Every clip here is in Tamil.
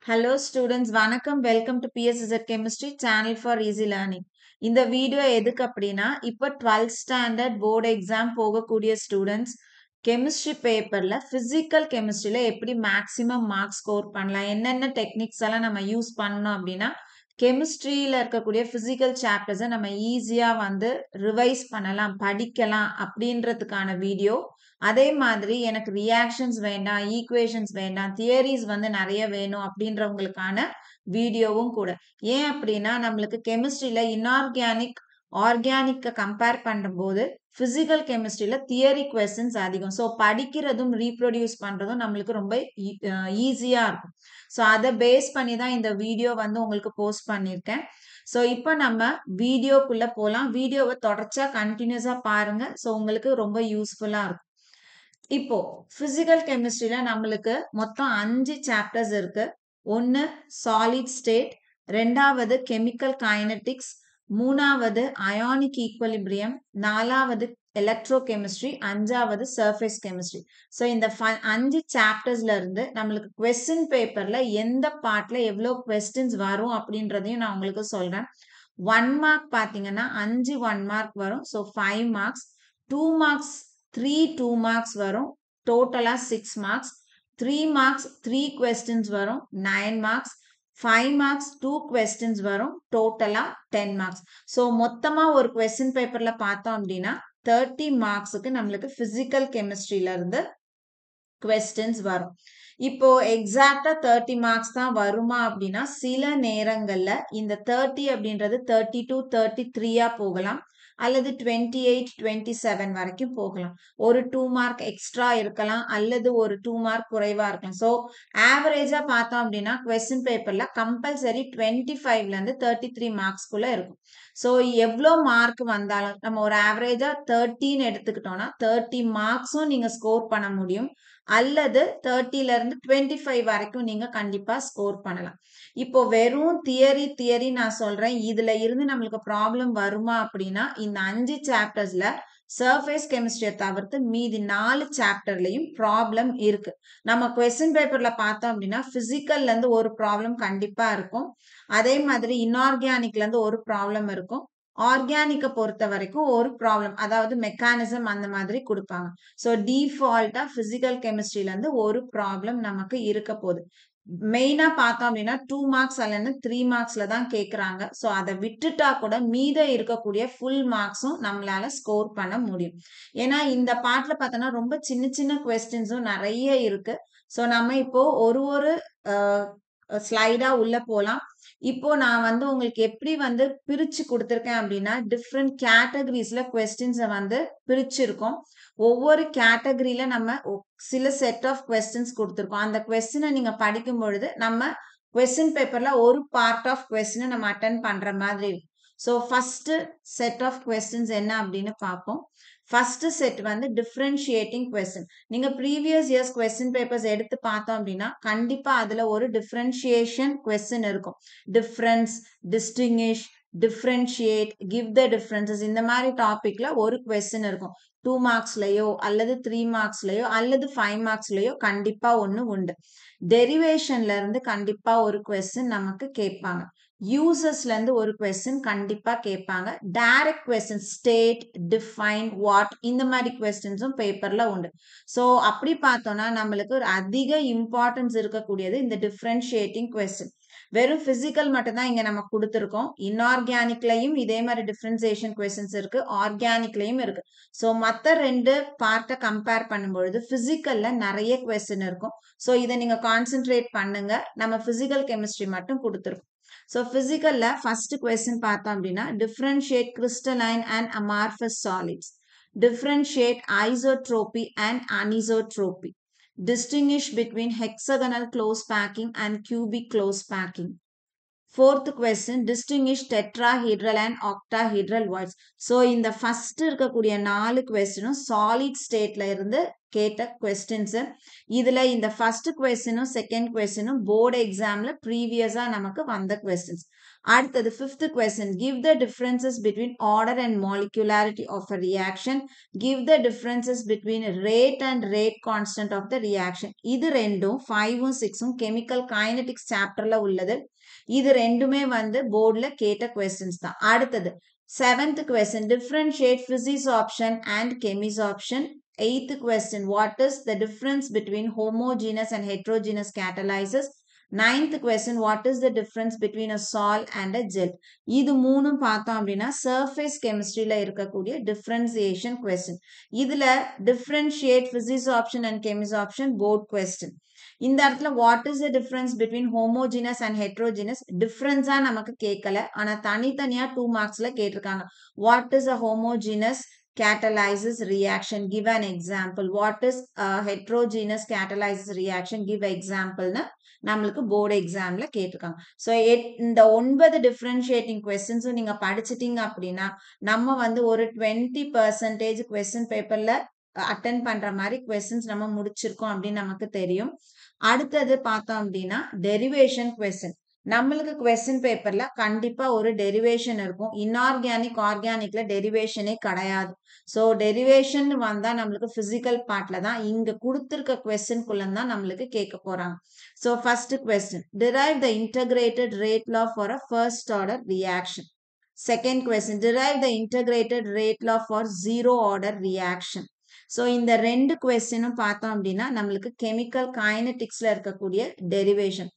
Hello students, வணக்கம். Welcome to PSZ Chemistry Channel for Easy Learning. இந்த வீடியோ எதுக்கு அப்படின்னா, இப்போ 12th ஸ்டாண்டர்ட் போர்டு எக்ஸாம் போகக்கூடிய ஸ்டூடெண்ட்ஸ் கெமிஸ்ட்ரி பேப்பர்ல பிசிக்கல் கெமிஸ்ட்ரியில எப்படி மேக்ஸிமம் மார்க்ஸ் ஸ்கோர் பண்ணலாம், என்னென்ன டெக்னிக்ஸ் எல்லாம் நம்ம யூஸ் பண்ணணும் அப்படின்னா கெமிஸ்ட்ரியில இருக்கக்கூடிய பிசிக்கல் சாப்டர்ஸை நம்ம ஈஸியா ரிவைஸ் பண்ணலாம், படிக்கலாம் அப்படின்றதுக்கான வீடியோ. அதே மாதிரி எனக்கு ரியாக்ஷன்ஸ் வேண்டாம், ஈக்குவேஷன்ஸ் வேண்டாம், தியரிஸ் நிறைய வேணும் அப்படின்றவங்களுக்கான வீடியோவும் கூட. ஏன் அப்படின்னா நம்மளுக்கு கெமிஸ்ட்ரியில இன்ஆர்கானிக் ஆர்கானிக்க கம்பேர் பண்ணும்போது பிசிக்கல் கெமிஸ்ட்ரியில தியரி கொஸ்டின்ஸ் அதிகம். ஸோ படிக்கிறதும் ரீப்ரொடியூஸ் பண்றதும் நம்மளுக்கு ரொம்ப ஈஸியா இருக்கும். ஸோ அதை பேஸ் பண்ணி தான் இந்த வீடியோ உங்களுக்கு போஸ்ட் பண்ணியிருக்கேன். ஸோ இப்போ நம்ம வீடியோக்குள்ள போகலாம். வீடியோவை தொடர்ச்சியா கண்டினியூஸா பாருங்க. ஸோ உங்களுக்கு ரொம்ப யூஸ்ஃபுல்லா இருக்கும். இப்போ பிசிக்கல் கெமிஸ்ட்ரியில நம்மளுக்கு மொத்தம் 5 சாப்டர்ஸ் இருக்கு. ஒன்னு சாலிட் ஸ்டேட், ரெண்டாவது கெமிக்கல் கைனடிக்ஸ், மூணாவது அயானிக் ஈக்குவலிபிரியம், நாலாவது எலக்ட்ரோ கெமிஸ்ட்ரி, அஞ்சாவது சர்ஃபேஸ் கெமிஸ்ட்ரி. ஸோ இந்த 5 சாப்டர்ஸ்ல இருந்து நம்மளுக்கு கொஸ்டின் பேப்பர்ல எந்த பார்ட்ல எவ்வளோ கொஸ்டின்ஸ் வரும் அப்படின்றதையும் நான் உங்களுக்கு சொல்றேன். 1 மார்க் பாத்தீங்கன்னா 5 1 மார்க் வரும். So 5 marks. 2 மார்க்ஸ் 3 2 மார்க்ஸ் வரும். டோட்டலா 6 மார்க்ஸ். 3 மார்க்ஸ் 3 கொஸ்டின்ஸ் வரும். 9 மார்க்ஸ். 5 மார்க்ஸ் 2 கொஸ்டின்ஸ் வரும். டோட்டலா 10 மார்க்ஸ். ஸோ மொத்தமா ஒரு கொஸ்டின் பேப்பர்ல பார்த்தோம் அப்படின்னா 30 மார்க்ஸுக்கு நம்மளுக்கு பிசிக்கல் கெமிஸ்ட்ரியில இருந்து கொஸ்டின்ஸ் வரும். இப்போ எக்ஸாக்டா 30 மார்க்ஸ் தான் வருமா அப்படின்னா சில நேரங்கள்ல இந்த 30 அப்படின்றது 32 33 போகலாம், அல்லது 28 27 வரைக்கும் போகலாம். ஒரு 2 மார்க் எக்ஸ்ட்ரா இருக்கலாம், அல்லது ஒரு 2 மார்க் குறைவா இருக்கலாம். ஸோ ஆவரேஜா பார்த்தோம் அப்படின்னா கொஸ்டின் பேப்பர்ல கம்பல்சரி 25ல இருந்து 33 மார்க்ஸ்குள்ள இருக்கும். ஸோ எவ்வளோ மார்க் வந்தாலும் நம்ம ஒரு ஆவரேஜா 30ன்னு எடுத்துக்கிட்டோம்னா 30 மார்க்ஸும் நீங்க ஸ்கோர் பண்ண முடியும், அல்லது 30ல இருந்து 25 வரைக்கும் நீங்க கண்டிப்பா ஸ்கோர் பண்ணலாம். இப்போ வெறும் தியரி நான் சொல்றேன், இதுல இருந்து நம்மளுக்கு ப்ராப்ளம் வருமா அப்படின்னா இந்த 5 சாப்டர்ஸ்ல சர்ஃபேஸ் கெமிஸ்ட்ரியை தவிர்த்து மீதி 4 சாப்டர்லயும் ப்ராப்ளம் இருக்கு. நம்ம கொஸ்டின் பேப்பர்ல பார்த்தோம் அப்படின்னா பிசிக்கல்ல இருந்து ஒரு ப்ராப்ளம் கண்டிப்பா இருக்கும். அதே மாதிரி இன்ஆர்கானிக்ல இருந்து ஒரு ப்ராப்ளம் இருக்கும். ஆர்கானிக்க பொறுத்த வரைக்கும் ஒரு ப்ராப்ளம், அதாவது மெக்கானிசம் அந்த மாதிரி கொடுப்பாங்க. ஸோ டிஃபால்ட்டா பிசிக்கல் கெமிஸ்ட்ரியில இருந்து ஒரு ப்ராப்ளம் நமக்கு இருக்க போகுது. மெயினா பார்த்தோம் அப்படின்னா 2 மார்க்ஸ் அல்லது 3 மார்க்ஸ்ல தான் கேட்கறாங்க. ஸோ அதை விட்டுட்டா கூட மீத இருக்கக்கூடிய ஃபுல் மார்க்ஸும் நம்மளால ஸ்கோர் பண்ண முடியும். ஏன்னா இந்த பார்ட்ல பார்த்தோம்னா ரொம்ப சின்ன சின்ன கொஸ்டின்ஸும் நிறைய இருக்கு. ஸோ நம்ம இப்போ ஒரு ஒரு ஸ்லைடா உள்ள போலாம். இப்போ நான் உங்களுக்கு எப்படி பிரிச்சு கொடுத்திருக்கேன் அப்படின்னா டிஃப்ரெண்ட் கேட்டகரிஸ்ல கொஸ்டின்ஸை பிரிச்சிருக்கோம். ஒவ்வொரு கேட்டகரியில நம்ம சில செட் ஆஃப் கொஸ்டின்ஸ் கொடுத்திருக்கோம். அந்த கொஸ்டினை நீங்க படிக்கும் பொழுது நம்ம கொஸ்டின் பேப்பர்ல ஒரு பார்ட் ஆஃப் கொஸ்டினை நம்ம அட்டென்ட் பண்ற மாதிரி இருக்கு. So first set of questions என்ன அப்படின்னு பார்ப்போம். First set differentiating question. நீங்க ப்ரீவியஸ் இயர்ஸ் கொஸ்டின் பேப்பர்ஸ் எடுத்து பார்த்தோம் அப்படின்னா கண்டிப்பா அதுல ஒரு டிஃபரன்ஷியேஷன் கொஸ்டின் இருக்கும். Difference, distinguish, differentiate, give the differences, இந்த மாதிரி டாபிக்ல ஒரு கொஸ்டின் இருக்கும். 2 மார்க்ஸ்லயோ அல்லது 3 மார்க்ஸ்லயோ அல்லது 5 மார்க்ஸ்லயோ கண்டிப்பா ஒண்ணு உண்டு. டெரிவேஷன்ல இருந்து கண்டிப்பா ஒரு கொஸ்டின் நமக்கு கேட்பாங்க. யூசஸ்ல இருந்து ஒரு கொஸ்டின் கண்டிப்பா கேட்பாங்க. Direct question state, define, what, இந்த மாதிரி கொஸ்டின்ஸும் பேப்பர்ல உண்டு. ஸோ அப்படி பார்த்தோம்னா நம்மளுக்கு ஒரு அதிக இம்பார்ட்டன்ஸ் இருக்கக்கூடியது இந்த டிஃபரன்ஷியேட்டிங் கொஸ்டின். வெறும் பிசிக்கல் மட்டும் தான் இங்க நம்ம கொடுத்துருக்கோம். இன்ஆர்கானிக்லயும் இதே மாதிரி டிஃபரன்சியேஷன் கொஸ்டின்ஸ் இருக்கு, ஆர்கானிக்லயும் இருக்கு. ஸோ மற்ற 2 பார்ட்டை கம்பேர் பண்ணும்பொழுது பிசிக்கல்ல நிறைய கொஸ்டின் இருக்கும். ஸோ இதை நீங்க கான்சென்ட்ரேட் பண்ணுங்க. நம்ம பிசிக்கல் கெமிஸ்ட்ரி மட்டும் கொடுத்துருக்கோம். ஸோ பிசிக்கல்ல ஃபர்ஸ்ட் கொஸ்டின் பார்த்தோம் அப்படின்னா differentiate crystalline and amorphous solids, differentiate isotropy and anisotropy, distinguish between hexagonal close packing and cubic close packing. Fourth question, distinguish tetrahedral and octahedral voids. So இந்த ஃபர்ஸ்ட் இருக்கக்கூடிய 4 கொஸ்டினும் சாலிட் ஸ்டேட்ல இருந்து கேட்ட கொஸ்டின்ஸ். இதுல இந்த ஃபர்ஸ்ட் கொஸ்டினும் செகண்ட் கொஸ்டினும் போர்டு எக்ஸாம்ல ப்ரீவியஸா நமக்கு வந்த கொஸ்டின்ஸ். அடுத்தது fifth question, give the differences between order and molecularity of a reaction, give the differences between rate and rate constant of the reaction. இது ரெண்டும் 5ம் 6ம் கெமிக்கல் கைனடிக்ஸ் சாப்டர்ல உள்ளது. இது ரெண்டுமே வந்து போர்டுல கேட்ட கொஸ்டின்ஸ் தான். அடுத்தது 7th question, differentiate physis option and chemis option. 8th question, what is the difference between homogeneous and heterogeneous catalysis? 9th question, what is the difference between a sol and a gel? இது மூணும் பார்த்தோம் அப்படின்னா surface chemistryல இருக்கக்கூடிய differentiation question. இதுல differentiate physis option and chemis option board question. இந்த இடத்துல what is the difference between homogeneous and heterogeneous? டிஃபரன்ஸா நமக்கு கேட்கல, ஆனா தனித்தனியா 2 மார்க்ஸ்ல கேட்டிருக்காங்க. what is a homogeneous catalysis reaction? give an example. what is a heterogeneous catalysis reaction? give example னு நம்மளுக்கு போர்டு எக்ஸாம்ல கேட்டிருக்காங்க. ஸோ இந்த 9 டிஃபரன்ஷியேட்டிங் கொஸ்டின்ஸும் நீங்க படிச்சிட்டீங்க அப்படின்னா நம்ம வந்து ஒரு 20% கொஸ்டின் பேப்பர்ல அட்டென்ட் பண்ற மாதிரி கொஸ்டின்ஸ் நம்ம முடிச்சிருக்கோம் அப்படின்னு நமக்கு தெரியும். அடுத்தது பார்த்தோம் அப்படின்னா டெரிவேஷன் கொஸ்டின். நம்மளுக்கு கொஸ்டின் பேப்பர்ல கண்டிப்பா ஒரு டெரிவேஷன் இருக்கும். இன்ஆர்கானிக் ஆர்கானிக்ல டெரிவேஷனே கிடையாது. ஸோ டெரிவேஷன் வந்தா நம்மளுக்கு பிசிக்கல் பார்ட்ல தான், இங்க கொடுத்திருக்க கொஸ்டின்குள்ள தான் நம்மளுக்கு கேட்க போறாங்க. So first question, derive the integrated rate law for a first order reaction. Second question, derive the integrated rate law for zero order reaction. So இந்த ரெண்டு கொஸ்டினும் பார்த்தோம் அப்படின்னா நம்மளுக்கு கெமிக்கல் கைனடிக்ஸ்ல இருக்கக்கூடிய டெரிவேஷன்.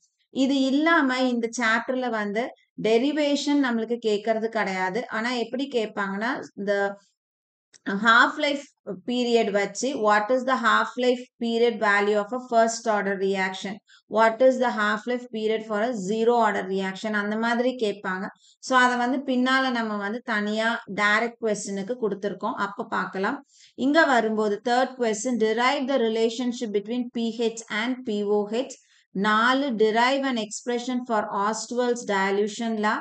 இது இல்லாம இந்த சாப்டர்ல வந்து டெரிவேஷன் நம்மளுக்கு கேட்கறது கிடையாது. ஆனா எப்படி கேட்பாங்கன்னா இந்த half life period வச்சு what is the half life period value of a first order reaction, what is the half life period for a zero order reaction, அந்த மாதிரி கேட்பாங்க. ஸோ அதை வந்து பின்னால நம்ம வந்து தனியா டைரக்ட் கொஸ்டினுக்கு கொடுத்துருக்கோம், அப்ப பார்க்கலாம். இங்க வரும்போது third question, derive the relationship between pH and POH. 4 derive an expression for Ostwald's dilution law.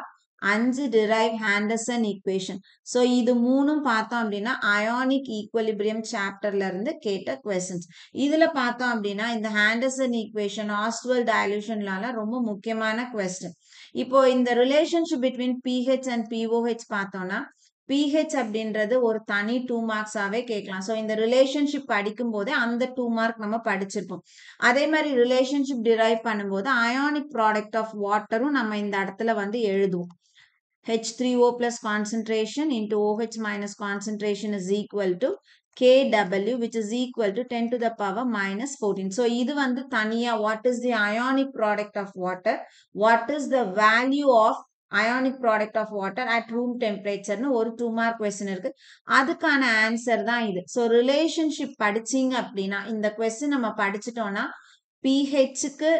5 derive Henderson equation. So இது மூணும் பார்த்தோம் அப்படின்னா அயானிக் ஈக்குவலிபிரியம் சாப்டர்ல இருந்து கேட்ட கொஸ்டின்ஸ். இதுல பார்த்தோம் அப்படின்னா இந்த ஹேண்டர்சன் ஈக்குவேஷன், ஆஸ்ட்வெல்ட் டைலூஷன்லால ரொம்ப முக்கியமான கொஸ்டின். இப்போ இந்த relationship between pH and pOH பார்த்தோம்னா பிஹெச் அப்படின்றது ஒரு தனி 2 மார்க்ஸாவே கேட்கலாம். ஸோ இந்த ரிலேஷன்ஷிப் படிக்கும் போதே அந்த 2 மார்க் நம்ம படிச்சிருப்போம். அதே மாதிரி ரிலேஷன்ஷிப் டிரைவ் பண்ணும்போது அயானிக் ப்ராடக்ட் ஆஃப் வாட்டரும் நம்ம இந்த இடத்துல வந்து எழுதுவோம். H3O plus concentration into OH minus concentration is equal to Kw, which is equal to 10 to the power minus 14. So, இது வந்து தனியா what is the ionic product of water, what is the value of ionic product of water at room temperature னு ஒரு 2 mark question இருக்கு. அதுக்கான ஆன்சர் தான் இது. ஸோ ரிலேஷன்ஷிப் படிச்சீங்க அப்படின்னா இந்த கொஸ்டின் நம்ம படிச்சிட்டோம்னா பிஹெச்சுக்கு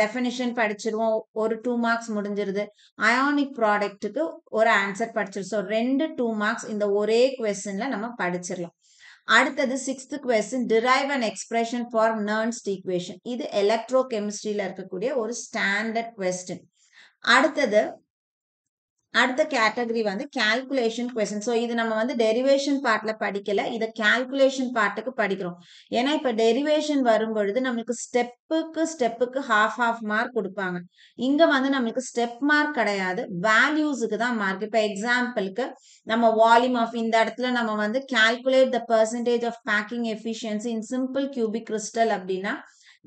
டெஃபினிஷன் படிச்சிருவோம், ஒரு 2 மார்க்ஸ் முடிஞ்சிருது. அயானிக் ப்ராடக்ட்டுக்கு ஒரு ஆன்சர் படிச்சிருவோம். ஸோ 2 மார்க்ஸ் இந்த ஒரே கொஸ்டின்ல நம்ம படிச்சிடலாம். அடுத்தது 6th question, derive an expression for Nernst equation. இது எலக்ட்ரோ கெமிஸ்ட்ரியில இருக்கக்கூடிய ஒரு ஸ்டாண்டர்ட் கொஸ்டின். அடுத்த கேட்டகரி வந்து கால்குலேஷன் கொஸ்டின். ஸோ இது நம்ம வந்து டெரிவேஷன் பார்ட்ல படிக்கல, இதை கால்குலேஷன் பார்ட்டுக்கு படிக்கிறோம். ஏன்னா இப்ப டெரிவேஷன் வரும் பொழுது நம்மளுக்கு ஸ்டெப்புக்கு ஹாஃப் மார்க் கொடுப்பாங்க. இங்க வந்து நம்மளுக்கு ஸ்டெப் மார்க் கிடையாது, வேல்யூஸுக்கு தான் மார்க். இப்ப எக்ஸாம்பிளுக்கு நம்ம வால்யூம் ஆஃப் இந்த இடத்துல நம்ம வந்து calculate the percentage of packing efficiency in simple cubic crystal அப்படின்னா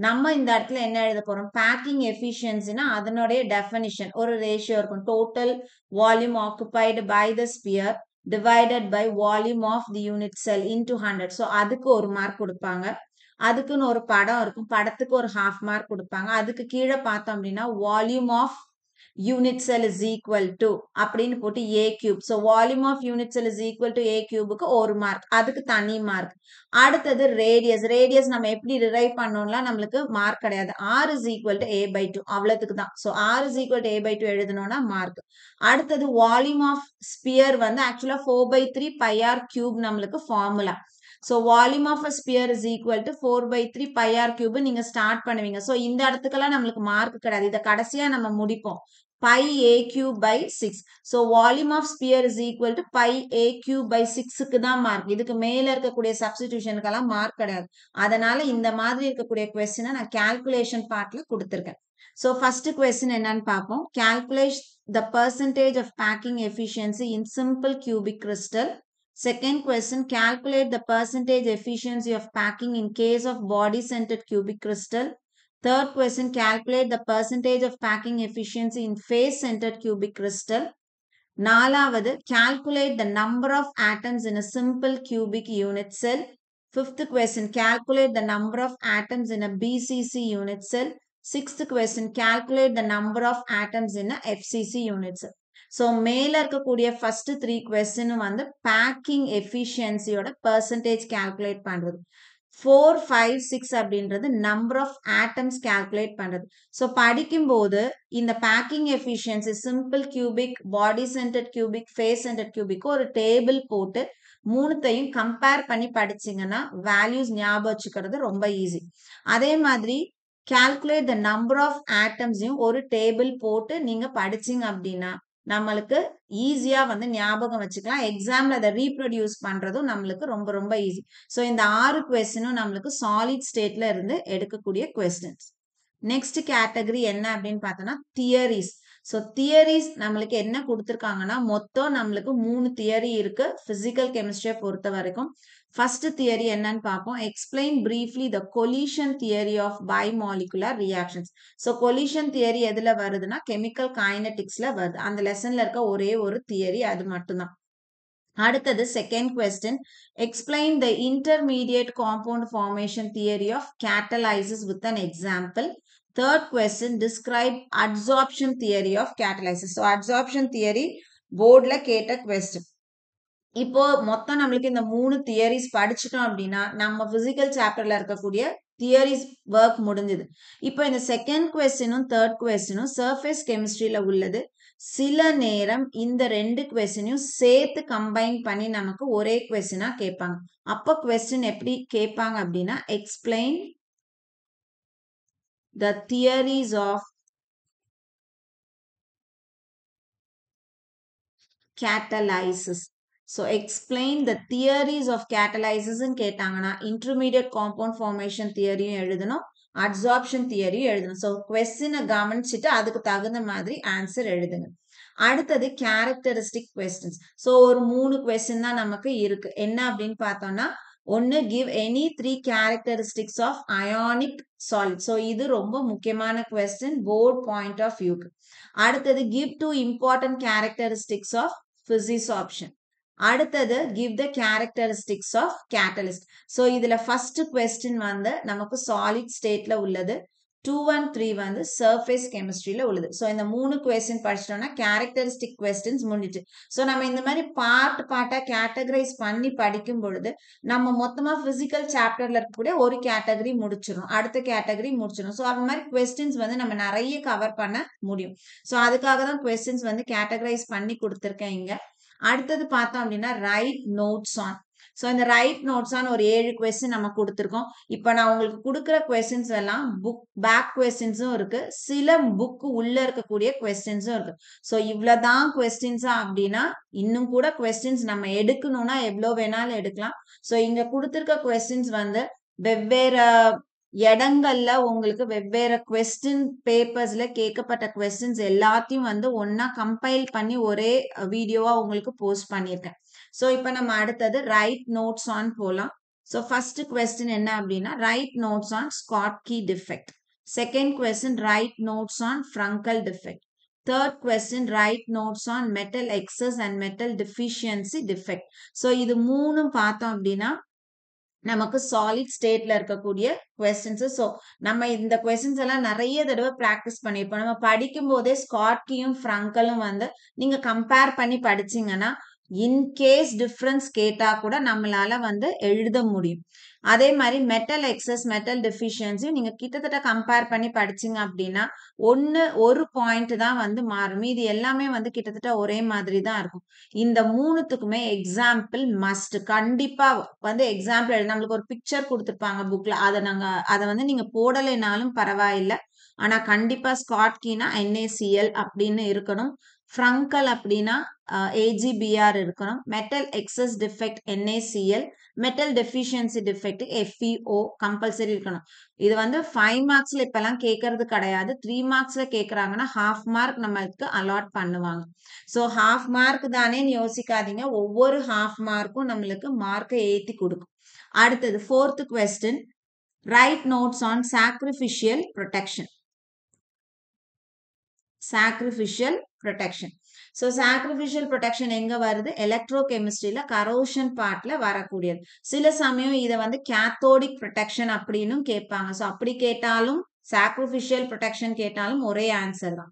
நம்ம இந்த இடத்துல என்ன எழுத போறோம், பேக்கிங் எஃபிஷியன்சினா அதனுடைய டெஃபினிஷன் ஒரு ரேஷியோ இருக்கும், total volume occupied by the sphere divided by volume of the unit cell into 100. So அதுக்கு ஒரு மார்க் கொடுப்பாங்க. அதுக்குன்னு ஒரு படம் இருக்கும், படத்துக்கு ஒரு ஹாஃப் மார்க் கொடுப்பாங்க. அதுக்கு கீழே பார்த்தோம் அப்படின்னா volume of unit cell is equal to அப்படின்னு போட்டு a cube. So volume of unit cell is equal to a கியூபுக்கு ஒரு மார்க், அதுக்கு தனி மார்க். அடுத்தது ரேடியஸ் நம்ம எப்படி டிரைவ் பண்ணோம்லாம் நம்மளுக்கு மார்க் கிடையாது. R is equal to A/2 அவ்வளவுக்கு தான். So r is equal to A/2 எழுதணும்னா மார்க். அடுத்தது வால்யூம் ஆஃப் ஸ்பியர் வந்து ஆக்சுவலா 4/3 πr கியூப் நம்மளுக்கு formula. So volume of a sphere is equal to 4/3 πr cube நீங்க ஸ்டார்ட் பண்ணுவீங்க. ஸோ இந்த இடத்துக்கெல்லாம் நம்மளுக்கு மார்க் கிடையாது, இதை கடைசியா நம்ம முடிப்போம். pi a cube by 6. So volume of sphere is equal to pi a cube by 6க்கு தான் மார்க். இதுக்கு மேல இருக்கக்கூடிய சப்ஸ்டிடியூஷனுக்கெல்லாம் மார்க் கிடையாது. அதனால இந்த மாதிரி இருக்கக்கூடிய கொஸ்டினை நான் calculation பார்ட்ல கொடுத்திருக்கேன். So first question என்னன்னு பார்ப்போம். Calculate the percentage of packing efficiency in simple cubic crystal. Second question, calculate the percentage efficiency of packing in case of body-centered cubic crystal. Third question, calculate the percentage of packing efficiency in face-centered cubic crystal. நாலாவது, calculate the number of atoms in a simple cubic unit cell. Fifth question, calculate the number of atoms in a BCC unit cell. Sixth question, calculate the number of atoms in a FCC unit cell. So மேல இருக்கக்கூடிய first 3 question வந்து packing efficiency ஓட percentage calculate பண்றது. 4, 5, 6 அப்படின்றது number of atoms calculate பண்றது. So படிக்கும்போது இந்த packing efficiency simple cubic, body centered cubic, face centered cubic ஒரு டேபிள் போட்டு மூணுத்தையும் கம்பேர் பண்ணி படிச்சிங்கன்னா வேல்யூஸ் ஞாபகம் வச்சுக்கிறது ரொம்ப ஈஸி. அதே மாதிரி calculate the number of atoms ஒரு டேபிள் போட்டு நீங்க படிச்சிங்க அப்படின்னா நம்மளுக்கு ஈஸியா வந்து ஞாபகம் வச்சுக்கலாம். எக்ஸாம்ல அதை ரீப்ரொடியூஸ் பண்றதும் நம்மளுக்கு ரொம்ப ரொம்ப ஈஸி. ஸோ இந்த 6 கொஸ்டினும் நம்மளுக்கு சாலிட் ஸ்டேட்ல இருந்து எடுக்கக்கூடிய கொஸ்டின்ஸ். நெக்ஸ்ட் கேட்டகரி என்ன அப்படின்னு பார்த்தோம்னா தியரிஸ். ஸோ தியரிஸ் நம்மளுக்கு என்ன கொடுத்துருக்காங்கன்னா மொத்தம் நம்மளுக்கு 3 தியரி இருக்கு பிசிக்கல் கெமிஸ்ட்ரியை பொறுத்த வரைக்கும். ஃபர்ஸ்ட் தியரி என்னன்னு பார்ப்போம். Explain briefly the collision theory of bimolecular reactions. So collision theory எதுல வருதுன்னா கெமிக்கல் கைனடிக்ஸ்ல வருது. அந்த லெசன்ல இருக்க ஒரே ஒரு தியரி அது மட்டும்தான். அடுத்தது second question, explain the intermediate compound formation theory of catalysis with an example. Third question, describe adsorption theory of catalysis. So adsorption theory போர்ட்ல கேட்ட question. இப்போ மொத்தம் நம்மளுக்கு இந்த 3 தியரிஸ் படிச்சிட்டோம் அப்படின்னா நம்ம பிசிக்கல் சாப்டர்ல இருக்கக்கூடிய தியரிஸ் ஒர்க் முடிஞ்சது. இப்போ இந்த செகண்ட் கொஸ்டினும் தேர்ட் கொஸ்டினும் சர்ஃபேஸ் கெமிஸ்ட்ரியில உள்ளது. சில நேரம் இந்த 2 கொஸ்டினையும் சேர்த்து கம்பைன் பண்ணி நமக்கு ஒரே கொஸ்டினா கேட்பாங்க. அப்போ கொஸ்டின் எப்படி கேட்பாங்க அப்படின்னா explain the theories of catalysis. So explain the theories of catalysis ன்னு கேட்டாங்கன்னா intermediate compound formation theoryயும் எழுதணும், adsorption theoryயும் எழுதணும். ஸோ கொஸ்டினை கவனிச்சுட்டு அதுக்கு தகுந்த மாதிரி ஆன்சர் எழுதுங்க. அடுத்தது கேரக்டரிஸ்டிக் கொஸ்டின்ஸ். ஸோ ஒரு 3 கொஸ்டின் தான் நமக்கு இருக்கு. என்ன அப்படின்னு பார்த்தோம்னா ஒன்னு give any 3 characteristics of ionic solid. So இது ரொம்ப முக்கியமான question board point of view. அடுத்தது give 2 important characteristics of physisorption. அடுத்தது give the characteristics of catalyst. So இதுல first question வந்து நமக்கு solid stateல உள்ளது. 2 and 3 வந்து surface chemistryல உள்ளது. ஸோ இந்த 3 கொஸ்டின் படிச்சிட்டோம்னா கேரக்டரிஸ்டிக் கொஸ்டின்ஸ் முடிஞ்சிச்சு. ஸோ நம்ம இந்த மாதிரி பார்ட்டா கேட்டகரைஸ் பண்ணி படிக்கும் பொழுது நம்ம மொத்தமா பிசிக்கல் சாப்டர்ல இருக்கக்கூடிய ஒரு கேட்டகரி முடிச்சிடும், அடுத்த கேட்டகரி முடிச்சிடும். ஸோ அந்த மாதிரி கொஸ்டின்ஸ் வந்து நம்ம நிறைய கவர் பண்ண முடியும். ஸோ அதுக்காக தான் கொஸ்டின்ஸ் வந்து கேட்டகரைஸ் பண்ணி கொடுத்துருக்கேன் இங்க. அடுத்தது பார்த்தோம் அப்படின்னா ரைட் நோட்ஸ் ஆன். ஸோ இந்த ரைட் நோட்ஸ் ஆன் ஒரு 7 கொஸ்டின் நம்ம கொடுத்துருக்கோம். இப்போ நான் உங்களுக்கு கொடுக்குற கொஸ்டின்ஸ் எல்லாம் புக் பேக் கொஸ்டின்ஸும் இருக்கு, சில புக் உள்ள இருக்கக்கூடிய கொஸ்டின்ஸும் இருக்கு. ஸோ இவ்வளவுதான் கொஸ்டின்ஸா அப்படின்னா இன்னும் கூட கொஸ்டின்ஸ் நம்ம எடுக்கணும்னா எவ்வளோ வேணாலும் எடுக்கலாம். ஸோ இங்க கொடுத்துருக்க கொஸ்டின்ஸ் வந்து வெவ்வேறு இடங்கள்ல உங்களுக்கு வெவ்வேறு கொஸ்டின் பேப்பர்ஸ்ல கேட்கப்பட்ட கொஸ்டின்ஸ் எல்லாத்தையும் வந்து ஒன்னா கம்பைல் பண்ணி ஒரே வீடியோவா உங்களுக்கு போஸ்ட் பண்ணியிருக்கேன். ஸோ இப்போ நம்ம அடுத்தது ரைட் நோட்ஸ் ஆன் போலாம். ஸோ ஃபர்ஸ்ட் கொஸ்டின் என்ன அப்படின்னா write notes on Schottky defect. Second question write notes on Frenkel defect. Third question write notes on metal excess and metal deficiency defect. So இது மூணும் பார்த்தோம் அப்படின்னா நமக்கு சாலிட் ஸ்டேட்ல இருக்கக்கூடிய கொஸ்டின்ஸ். ஸோ நம்ம இந்த கொஸ்டின்ஸ் எல்லாம் நிறைய தடவை ப்ராக்டிஸ் பண்ணியிருப்போம். நம்ம படிக்கும் போதே ஸ்காட்கியும் ஃப்ரங்கலும் வந்து நீங்க கம்பேர் பண்ணி படிச்சீங்கன்னா இன்கேஸ் டிஃப்ரென்ஸ் கேட்டா கூட நம்மளால வந்து எழுத முடியும். அதே மாதிரி மெட்டல் எக்ஸஸ் மெட்டல் டெஃபிஷியன்சியும் நீங்க கிட்டத்தட்ட கம்பேர் பண்ணி படிச்சீங்க அப்படின்னா ஒரு பாயிண்ட் தான் வந்து மாறும், இது எல்லாமே வந்து கிட்டத்தட்ட ஒரே மாதிரி தான் இருக்கும். இந்த மூணுத்துக்குமே எக்ஸாம்பிள் மஸ்ட். கண்டிப்பா வந்து எக்ஸாம்பிள் நம்மளுக்கு ஒரு பிக்சர் கொடுத்துருப்பாங்க புக்ல, அதை வந்து நீங்க போடலைனாலும் பரவாயில்ல, ஆனா கண்டிப்பா ஸ்காட் கீனா NaCl அப்படின்னு இருக்கணும். ஃப்ரங்கல் அப்படின்னா AgBr இருக்கணும். Metal excess defect NaCl, metal deficiency defect FeO compulsory இருக்கணும். இது வந்து 5 மார்க்ஸ்ல இப்பெல்லாம் கேட்கறது கிடையாது. 3 மார்க்ஸ்ல கேட்கறாங்கன்னா ஹாஃப் மார்க் நம்மளுக்கு அலாட் பண்ணுவாங்க. ஸோ ஹாஃப் மார்க் தானேன்னு யோசிக்காதீங்க. ஒவ்வொரு ஹாஃப் மார்க்கும் நம்மளுக்கு மார்க்கை ஏற்றி கொடுக்கும். அடுத்தது 4th question, write notes on sacrificial protection. Sacrificial protection. So sacrificial protection எங்க வருது? எலக்ட்ரோ கெமிஸ்ட்ரியில கரோஷன் பார்ட்ல வரக்கூடியது. சில சமயம் இதை வந்து கேத்தோடிக் ப்ரொடெக்ஷன் அப்படின்னும் கேட்பாங்க. ஸோ அப்படி கேட்டாலும் சாக்ரிஃபிஷியல் ப்ரொடெக்ஷன் கேட்டாலும் ஒரே ஆன்சர் தான்.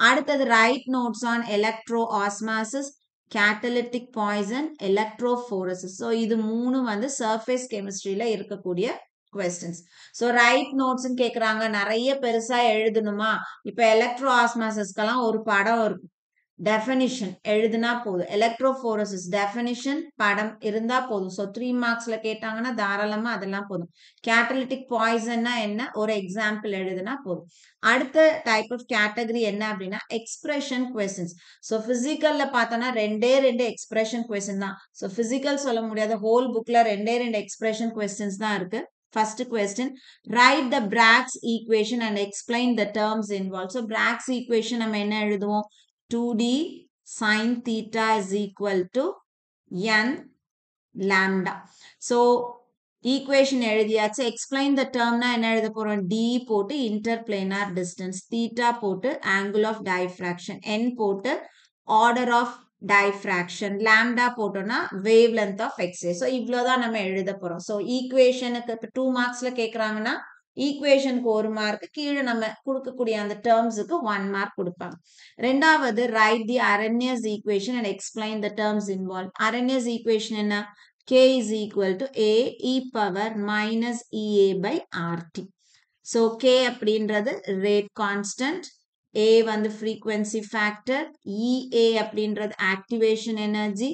அடுத்தது write notes on electro osmosis, catalytic poison, electrophoresis. So இது மூணு வந்து சர்ஃபேஸ் கெமிஸ்ட்ரியில இருக்கக்கூடிய கொஸ்டின்ஸ். ஸோ ரைட் நோட்ஸ்ன்னு கேட்குறாங்க, நிறைய பெருசா எழுதணுமா? இப்போ எலக்ட்ரோ ஆஸ்மாசிஸ்க்கெல்லாம் ஒரு படம் இருக்கும், டெஃபினிஷன் எழுதுனா போதும். எலக்ட்ரோஃபோரசிஸ் டெஃபினிஷன் படம் இருந்தா போதும். ஸோ 3 மார்க்ஸ்ல கேட்டாங்கன்னா தாராளமா அதெல்லாம் போதும். கேட்டலிட்டிக் பாய்சன்னா என்ன, ஒரு எக்ஸாம்பிள் எழுதுனா போதும். அடுத்த டைப் ஆஃப் கேட்டகரி என்ன அப்படின்னா எக்ஸ்பிரஷன் கொஸ்டின்ஸ். ஸோ பிசிக்கல்ல பார்த்தோம்னா ரெண்டே எக்ஸ்பிரஷன் கொஸ்டின் தான். ஸோ பிசிக்கல் சொல்ல முடியாத ஹோல் புக்ல ரெண்டே எக்ஸ்பிரஷன் கொஸ்டின்ஸ் தான் இருக்கு. First question, write the Bragg's equation and explain the terms involved. So Bragg's equation நம்ம என்ன எழுதுவோம்? 2D sin theta is equal to n lambda. So equation எழுதியாச்சு. explain the termனா என்ன எழுத போறோம்? D போட்டு interplanar distance, theta போட்டு angle of diffraction, n போட்டு order of diffraction, lambda போட்டோம்னா wavelength of X-ray. ஸோ இவ்வளோதான் நம்ம எழுத போறோம். ஸோ ஈக்குவேஷனுக்கு இப்போ 2 மார்க்ஸ்ல கேட்குறாங்கன்னா ஈக்குவேஷனுக்கு 1 மார்க், கீழே நம்ம கொடுக்கக்கூடிய அந்த டேர்ம்ஸுக்கு 1 மார்க் கொடுப்பாங்க. ரெண்டாவது write the Arrhenius equation and explain the terms involve. Arrhenius equation என்ன? K is equal to A e power minus EA by RT. So K அப்படின்றது ரேட் கான்ஸ்டன்ட், A வந்து frequency factor, EA அப்படின்றது activation energy,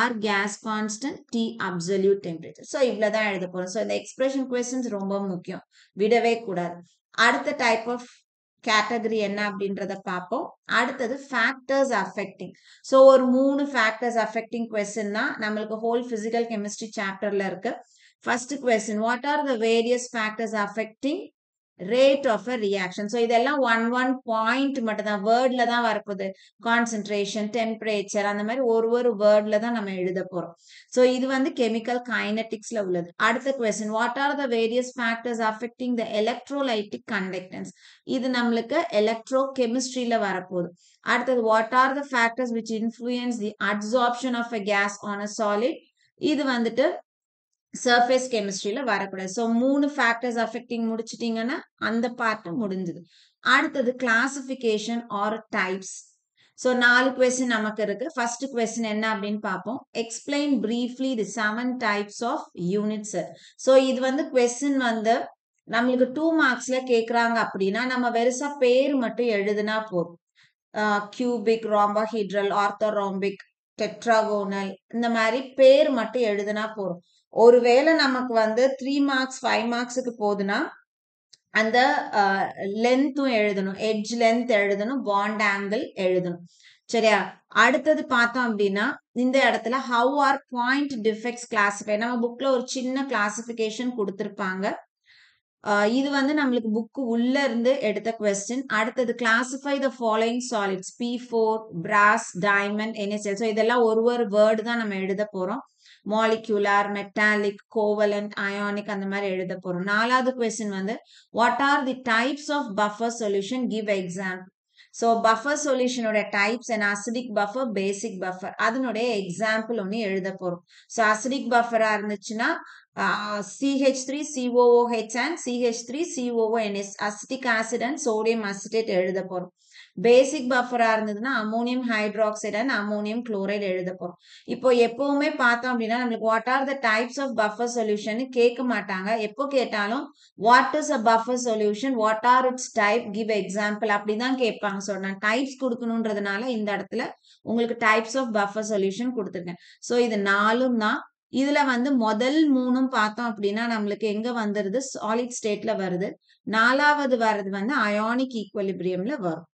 R gas constant, T absolute temperature. So இவ்வளோதான் எழுத போகிறோம். ஸோ இந்த எக்ஸ்பிரஷன் கொஸ்டின்ஸ் ரொம்ப முக்கியம், விடவே கூடாது. அடுத்த டைப் ஆஃப் கேட்டகரி என்ன அப்படின்றத பார்ப்போம். அடுத்தது ஃபேக்டர்ஸ் அஃபெக்டிங். ஸோ ஒரு 3 ஃபேக்டர்ஸ் அஃபெக்டிங் கொஸ்டின் தான் நம்மளுக்கு ஹோல் பிசிக்கல் கெமிஸ்ட்ரி சாப்டர்ல இருக்கு. First question, what are the various factors affecting rate of a reaction. So இதெல்லாம் one point மட்டும் தான், வேர்ட்ல தான் வரப்போகுது. கான்சென்ட்ரேஷன், டெம்பரேச்சர், அந்த மாதிரி ஒரு வேர்ட்ல தான் நம்ம எழுத போறோம். ஸோ இது வந்து கெமிக்கல் கைனடிக்ஸ்ல உள்ளது. அடுத்த question, what are the various factors affecting the electrolytic conductance. இது நம்மளுக்கு எலக்ட்ரோ கெமிஸ்ட்ரியில வரப்போகுது. அடுத்தது, what are the factors which influence the absorption of a gas on a solid. இது வந்துட்டு சர்ஃபேஸ் கெமிஸ்ட்ரியில வரக்கூடாது. ஸோ 3 ஃபேக்டர்ஸ் அஃபெக்டிங் முடிச்சிட்டிங்கன்னா அந்த பார்ட் முடிஞ்சுது. அடுத்தது classification or types. So 4 question நமக்கு இருக்கு. ஃபர்ஸ்ட் கொஸ்டின் என்ன அப்படின்னு பார்ப்போம். Explain briefly the 7 types of units. So இது வந்து கொஸ்டின் வந்து நம்மளுக்கு 2 மார்க்ஸ்ல கேட்குறாங்க அப்படின்னா நம்ம வெறுசா பேர் மட்டும் எழுதுனா போதும். கியூபிக், ராம்பஹீட்ரல், ஆர்த்தோராம்பிக், டெட்ராகோனல், இந்த மாதிரி பேர் மட்டும் எழுதுனா போதும். ஒருவேளை நமக்கு வந்து 3 மார்க்ஸ் 5 மார்க்ஸுக்கு போகுதுன்னா அந்த லென்த்தும் எழுதணும், எட்ஜ் லென்த் எழுதணும், பாண்ட் ஆங்கிள் எழுதணும். சரியா? அடுத்தது பார்த்தோம் அப்படின்னா இந்த இடத்துல how are point defects classify. நம்ம புக்ல ஒரு சின்ன கிளாசிபிகேஷன் கொடுத்துருப்பாங்க. இது வந்து நம்மளுக்கு புக்கு உள்ள இருந்து எடுத்த கொஸ்டின். அடுத்தது classify the following solids, P4, brass, diamond, NaCl. So இதெல்லாம் ஒரு வேர்டு தான் நம்ம எழுத போறோம். மாலிகுலார், மெட்டாலிக், கோவலண்ட், அயானிக், அந்த மாதிரி எழுத போறோம். 4வது கொஸ்டின் வந்து what are the types of buffer solution, give example. So buffer சொல்யூஷனோட டைப்ஸ் என்ன? அசிடிக் பஃபர், பேசிக் பஃபர், அதனுடைய எக்ஸாம்பிள் ஒன்று எழுத போறோம். ஸோ அசிடிக் பஃபரா இருந்துச்சுன்னா CH3COOH and CH3COONS, acetic acid and sodium acetate எழுத போறோம். பேசிக் பஃபரா இருந்ததுன்னா ammonium hydroxide and ammonium chloride எழுத போறோம். இப்போ எப்பவுமே பார்த்தோம் அப்படின்னா நம்மளுக்கு what are the types of buffer solution கேட்க மாட்டாங்க. எப்போ கேட்டாலும் what is a buffer solution, what are its type, give example, அப்படிதான் கேட்பாங்க. ஸோ நான் டைப்ஸ் கொடுக்கணுன்றதுனால இந்த இடத்துல உங்களுக்கு டைப்ஸ் ஆஃப் பஃபர் சொல்யூஷன் கொடுத்துருக்கேன். ஸோ இது 4ம் தான் இதுல வந்து முதல் 3ம் பார்த்தோம் அப்படின்னா நம்மளுக்கு எங்க வந்துருது சாலிட் ஸ்டேட்ல வருது. 4வது வர்றது வந்து அயானிக் ஈக்குவலிபிரியம்ல வரும்.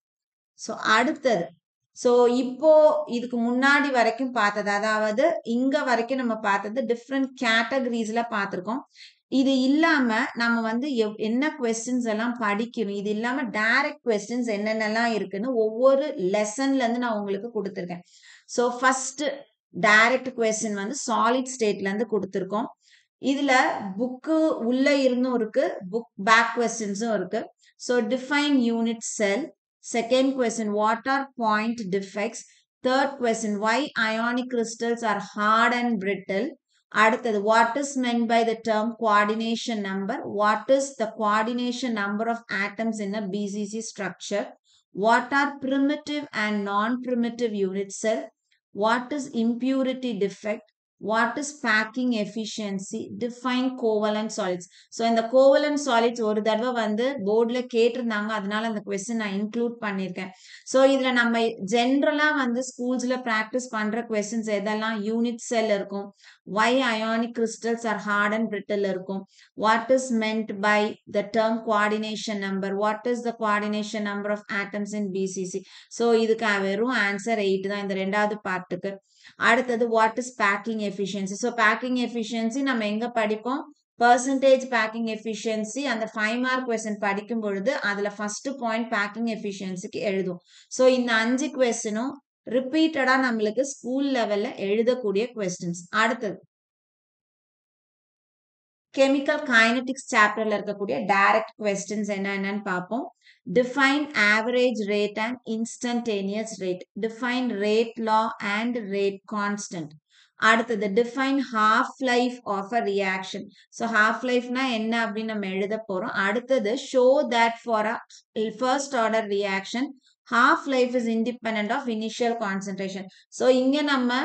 ஸோ அடுத்தது ஸோ இப்போ இதுக்கு முன்னாடி வரைக்கும் பார்த்தது அதாவது இங்க வரைக்கும் நம்ம பார்த்தது டிஃப்ரெண்ட் கேட்டகரிஸ்ல பார்த்துருக்கோம். இது இல்லாம நம்ம வந்து என்ன கொஸ்டின்ஸ் எல்லாம் படிக்கணும், இது இல்லாம டைரக்ட் கொஸ்டின்ஸ் என்னென்னலாம் இருக்குன்னு ஒவ்வொரு லெசன்ல இருந்து நான் உங்களுக்கு கொடுத்துருக்கேன். ஸோ ஃபர்ஸ்ட் டைரக்ட் கொஸ்டின் வந்து சாலிட் ஸ்டேட்ல இருந்து கொடுத்துருக்கோம். இதுல புக்கு உள்ள இருந்தும் இருக்கு, புக் பேக் கொஸ்டின்ஸும் இருக்கு. So define unit cell. Second question, what are point defects? Third question, why ionic crystals are hard and brittle? அடுத்தது, what is meant by the term coordination number? What is the coordination number of atoms in a BCC structure? What are primitive and non-primitive unit cell? What is impurity defect? What is packing efficiency? Define covalent solids. So இந்த covalent solids ஒரு தடவை வந்து போர்டில் கேட்டிருந்தாங்க, அதனால அந்த கொஸ்டின் நான் இன்க்ளூட் பண்ணியிருக்கேன். ஸோ இதுல நம்ம ஜென்ரலா வந்து ஸ்கூல்ஸ்ல ப்ராக்டிஸ் பண்ற கொஸ்டின்ஸ் எதெல்லாம் யூனிட் செல் இருக்கும், why ionic crystals are hard and brittle இருக்கும், what is meant by the term coordination number, what is the coordination number of atoms in BCC. So இதுக்கு வெறும் ஆன்சர் 8 தான் இந்த ரெண்டாவது பார்ட்டுக்கு. அடுத்தது what is packing efficiency. So packing efficiency நம்ம எங்க படிப்போம், பெர்சன்டேஜ் பேக்கிங் எஃபிஷியன்சி அந்த 5 மார்க் கொஸ்டின் படிக்கும் பொழுது அதுல ஃபர்ஸ்ட் பாயிண்ட் பேக்கிங் எஃபிஷியன்சிக்கு எழுதும். ஸோ இந்த 5 கொஸ்டினும் ரிப்பீட்டடா நம்மளுக்கு ஸ்கூல் லெவல்ல எழுதக்கூடிய கொஸ்டின்ஸ். அடுத்தது கெமிக்கல் கைனடிக்ஸ் சாப்டர்ல இருக்கக்கூடிய டைரக்ட் கொஸ்டின்ஸ் என்னன்னு பார்ப்போம். Define average rate and instantaneous rate. Define rate law and rate constant. அடுத்தது define half life of a reaction. So half life na என்ன அப்படின்னு நம்ம எழுத போறோம். அடுத்தது show that for a first order reaction half life is independent of initial concentration. So இங்க நம்ம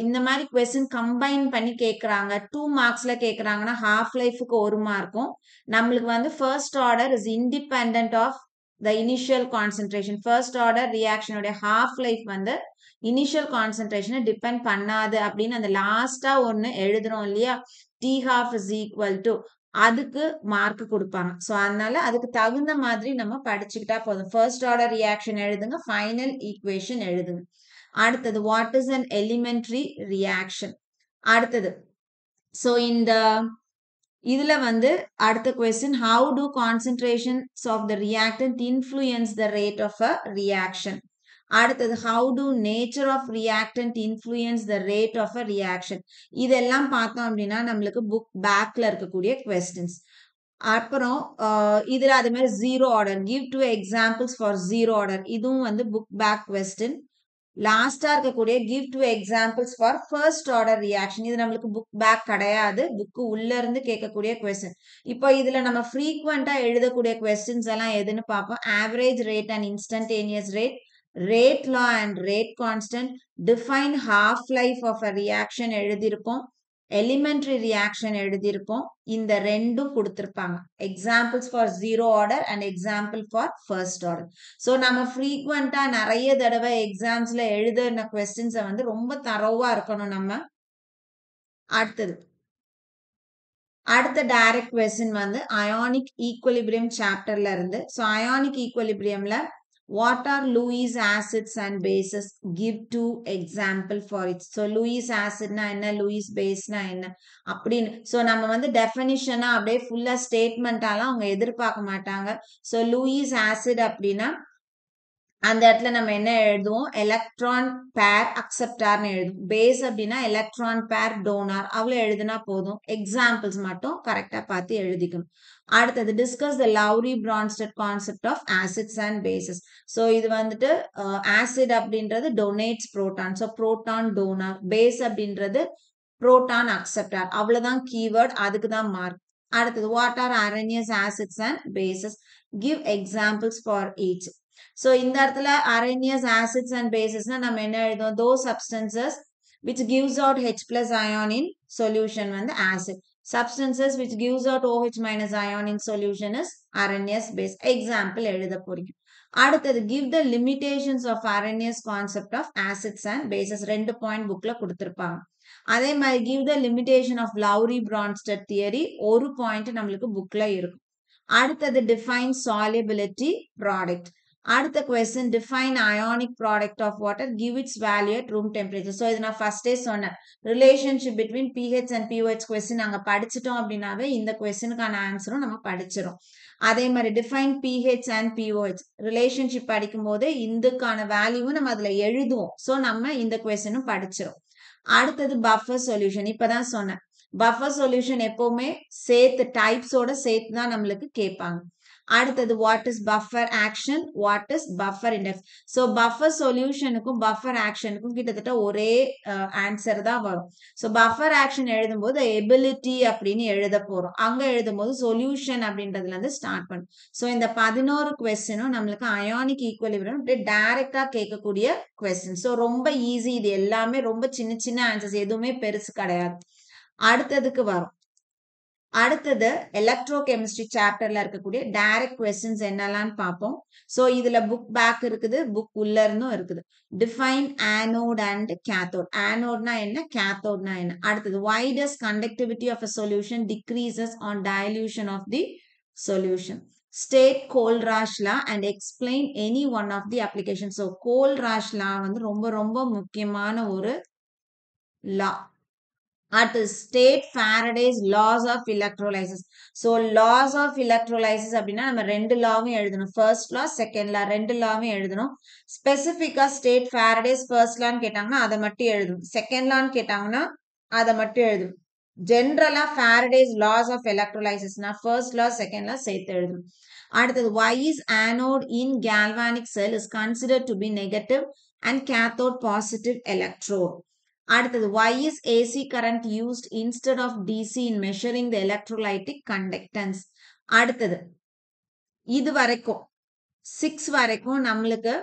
இந்த மாதிரி கொஸ்டின் கம்பைன் பண்ணி கேட்கறாங்க, 2 மார்க்ஸ்ல கேட்கறாங்கன்னா ஹாஃப் லைஃபுக்கு 1 மார்க்கும், நம்மளுக்கு வந்து first order is independent of the initial concentration. First order ரியாக்ஷனுடைய ஹாஃப் லைஃப் வந்து இனிஷியல் கான்சென்ட்ரேஷனை டிபெண்ட் பண்ணாது அப்படின்னு அந்த லாஸ்டா ஒன்னு எழுதுறோம் இல்லையா, t half is equal to, அதுக்கு மார்க் கொடுப்பாங்க. ஸோ அதனால அதுக்கு தகுந்த மாதிரி நம்ம படிச்சுக்கிட்டா போதும். ஃபர்ஸ்ட் ஆர்டர் ரியாக்ஷன் எழுதுங்க, ஃபைனல் ஈக்குவேஷன் எழுதுங்க. அடுத்தது what is an elementary reaction. அடுத்தது ஸோ இந்த இதுல வந்து அடுத்த question, how do concentrations of the reactant influence the rate of a reaction. அடுத்தது how do nature of reactant influence the rate of a reaction. இதெல்லாம் பார்த்தோம் அப்படின்னா நம்மளுக்கு புக் பேக்ல இருக்கக்கூடிய கொஸ்டின்ஸ். அப்புறம் இதுல அதே மாதிரி zero order, give 2 examples for zero order, இதுவும் வந்து புக் பேக் கொஸ்டின். லாஸ்டா இருக்கக்கூடிய give 2 examples for first order reaction, இது நம்மளுக்கு புக் பேக் கிடையாது, புக்கு உள்ள இருந்து கேட்கக்கூடிய கொஸ்டின். இப்போ இதுல நம்ம ஃப்ரீக்வெண்டா எழுதக்கூடிய கொஸ்டின்ஸ் எல்லாம் எதுன்னு பார்ப்போம். Average rate and instantaneous rate, rate law and rate constant, define half life of a reaction எழுதியிருப்போம், எலிமெண்ட்ரி ரியாக்ஷன் எழுதியிருப்போம். இந்த ரெண்டும் கொடுத்திருப்பாங்க, examples for zero order and example for first order. So நம்ம ஃப்ரீக்வெண்டா நிறைய தடவை எக்ஸாம்ஸ்ல எழுதுன கொஸ்டின்ஸை வந்து ரொம்ப தரோவா இருக்கணும் நம்ம. அடுத்த டைரக்ட் கொஸ்டின் வந்து அயானிக் ஈக்குவலிபிரியம் சாப்டர்ல இருந்து. ஸோ அயானிக் ஈக்குவலிபிரியம்ல what are Lewis acids and bases? Give 2 example for it. So Lewis acid na enna, Lewis base na enna அப்படின்னு. ஸோ நம்ம வந்து டெஃபினிஷனா அப்படியே ஃபுல்லா ஸ்டேட்மெண்டாலாம் அவங்க எதிர்பார்க்க மாட்டாங்க. ஸோ லூயிஸ் ஆசிட் அப்படின்னா அந்த இடத்துல நம்ம என்ன எழுதுவோம், எலக்ட்ரான் பேர் அக்செப்டார்னு எழுதுவோம். பேஸ் அப்படின்னா எலக்ட்ரான் பேர் டோனார், அவ்வளோ எழுதுனா போதும். எக்ஸாம்பிள்ஸ் மட்டும் கரெக்டா பார்த்து எழுதிக்கணும். அடுத்தது discuss the Lowry Bronsted concept of acids and bases. So இது வந்துட்டு ஆசிட் அப்படின்றது donates proton, so proton donor. Base அப்படின்றது புரோட்டான் அக்செப்டார், அவ்வளவுதான் கீவேர்ட், அதுக்கு தான் மார்க். அடுத்தது what are Arrhenius acids and bases, give examples for each. So இந்த இடத்துல அரேனியஸ் ஆசிட்ஸ் அண்ட் பேசஸ்னா நம்ம என்ன எழுதுவோம், those substances which gives out H plus ion in solution வந்து acid, substances which gives out OH minus ion in solution is Arrhenius base. Example எழுத போறீங்க. அடுத்தது give the limitations of Arrhenius concept of acids and bases, 2 point புக்ல கொடுத்திருப்பாங்க. அதே மாதிரி give the limitation of Lowry Bronsted theory ஒரு பாயிண்ட் நம்மளுக்கு புக்ல இருக்கும். அடுத்தது define solubility product. அடுத்த question define ionic product of water, give its value at room temperature. So இது நான் ஃபர்ஸ்டே சொன்னேன், relationship between pH and pOH question நாங்க படிச்சிட்டோம் அப்படின்னாவே இந்த கொஸ்டினுக்கான ஆன்சரும் நம்ம படிச்சிடும். அதே மாதிரி define pH and pOH relationship படிக்கும் போது இதுக்கான வேல்யூவும் நம்ம அதுல எழுதுவோம். ஸோ நம்ம இந்த கொஸ்டினும் படிச்சிடும். அடுத்தது பஃபர் சொல்யூஷன். இப்பதான் சொன்னேன், பஃபர் சொல்யூஷன் எப்பவுமே சேர்த்து டைப்ஸோட சேர்த்து தான் நம்மளுக்கு கேட்பாங்க. அடுத்தது what is buffer action, what is buffer index. So buffer சொல்யூஷனுக்கும் பஃபர் ஆக்ஷனுக்கும் கிட்டத்தட்ட ஒரே ஆன்சர் தான் வரும். ஸோ பஃபர் ஆக்ஷன் எழுதும்போது எபிலிட்டி அப்படின்னு எழுத போறோம், அங்க எழுதும் போது சொல்யூஷன் அப்படின்றதுல இருந்து ஸ்டார்ட் பண்ணும். ஸோ இந்த 11 கொஸ்டினும் நம்மளுக்கு அயானிக் ஈக்குவலிபிரியம் அப்படியே டைரக்டா கேட்கக்கூடிய கொஸ்டின். ஸோ ரொம்ப ஈஸி, இது எல்லாமே ரொம்ப சின்ன சின்ன ஆன்சர்ஸ், எதுவுமே பெருசு கிடையாது. அடுத்ததுக்கு வரும். அடுத்தது எலக்ட்ரோ கெமிஸ்ட்ரி சாப்டர்ல இருக்கக்கூடிய டைரக்ட் கொஸ்டின்ஸ் என்னெல்லாம் பார்ப்போம். ஸோ இதுல புக் பேக் இருக்குது, புக் உள்ள இருந்தும் இருக்குது. Define anode and cathode. ஆனோட்னா என்ன, கேத்தோட்னா என்ன. அடுத்தது why does conductivity of a solution decreases on dilution of the solution. State Kohlrausch law and explain any one of the applications. So Kohlrausch law வந்து ரொம்ப ரொம்ப முக்கியமான ஒரு law. At state Faraday's laws of electrolysis. So laws of electrolysis அப்படின்னா நம்ம ரெண்டு லாவும் எழுதணும். ஃபர்ஸ்ட் லா, செகண்ட் லா, ரெண்டு லாவும் எழுதணும். ஸ்பெசிபிக்கா ஸ்டேட் Faraday's ஃபர்ஸ்ட் லான்னு கேட்டாங்கன்னா அதை மட்டும் எழுதணும். செகண்ட் லான்னு கேட்டாங்கன்னா அதை மட்டும் எழுதணும். ஜென்ரலா Faraday's laws of electrolysis-னா ஃபர்ஸ்ட் லா, செகண்ட் லா சேர்த்து எழுதணும். அடுத்தது why is anode in galvanic cell is considered to be negative and cathode positive electrode. அடுத்தது why is AC current used instead of DC in measuring the electrolytic conductance. அடுத்தது இது வரைக்கும் 6 வரைக்கும் நம்மளுக்கு